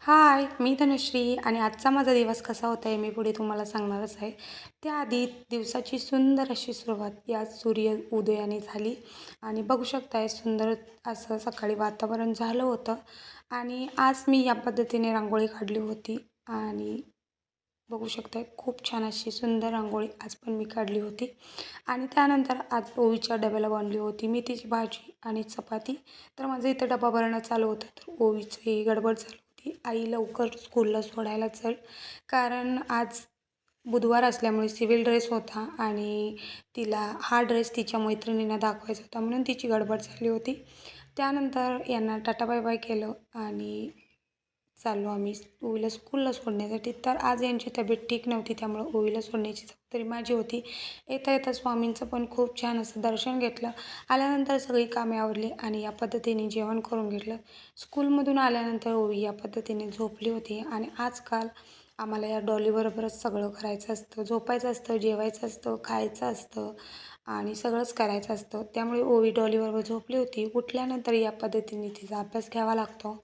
हाय, मी धनुश्री आणि आजचा माझा दिवस कसा होता आहे मी पुढे तुम्हाला सांगणारच आहे. त्याआधी दिवसाची सुंदर अशी सुरुवात या सूर्य उदयाने झाली आणि बघू शकताय सुंदर असं सकाळी वातावरण झालं होतं आणि आज मी या पद्धतीने रांगोळी काढली होती आणि बघू शकताय खूप छान अशी सुंदर रांगोळी आज पण मी काढली होती आणि त्यानंतर आज ओवीच्या डब्याला बनवली होती मेथीची भाजी आणि चपाती. तर माझं इथं डबा भरणं चालू होतं तर ओवीची गडबड चालू होती. आई लवकर स्कूलला सोडायला चल, कारण आज बुधवार असल्यामुळे सिव्हिल ड्रेस होता आणि तिला हा ड्रेस तिच्या मैत्रिणींना दाखवायचा होता म्हणून तिची गडबड झाली होती. त्यानंतर यांना टाटा बाय बाय केलं आणि चाललो आम्ही ओवीला स्कूलला सोडण्यासाठी. तर आज यांची तब्येत ठीक नव्हती त्यामुळं ओवीला सोडण्याची जबाबदारी माझी होती. येता येता स्वामींचं पण खूप छान असं दर्शन घेतलं. आल्यानंतर सगळी कामे आवरली आणि या पद्धतीने जेवण करून घेतलं. स्कूलमधून आल्यानंतर ओवी या पद्धतीने झोपली होती आणि आजकाल आम्हाला या डॉलीबरोबरच सगळं करायचं असतं. झोपायचं असतं, जेवायचं असतं, खायचं असतं आणि सगळंच करायचं असतं. त्यामुळे ओवी डॉलीबरोबर झोपली होती. उठल्यानंतर या पद्धतीने तिचा अभ्यास घ्यावा लागतो.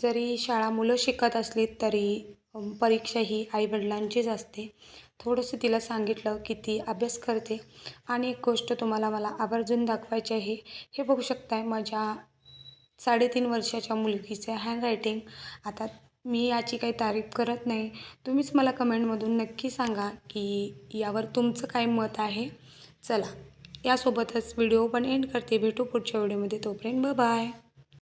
जरी शाळा मुलं शिकत असली तरी परीक्षा ही आई-वडिलांचीच असते. थोडंसं तिला सांगितलं की ती अभ्यास करते आणि एक गोष्ट तुम्हाला मला आवर्जून दाखवायची आहे. हे बघू शकताय माझ्या 3.5 वर्षाच्या मुलगीचे हँडरायटिंग. आता मी याची काही तारीफ करत नाही. तुम्हीच मला कमेंटमधून नक्की सांगा की यावर तुमचं काय मत आहे. चला, यासोबतच व्हिडिओ पण एंड करते. भेटू पुढच्या व्हिडिओमध्ये. तोपर्यंत बाय.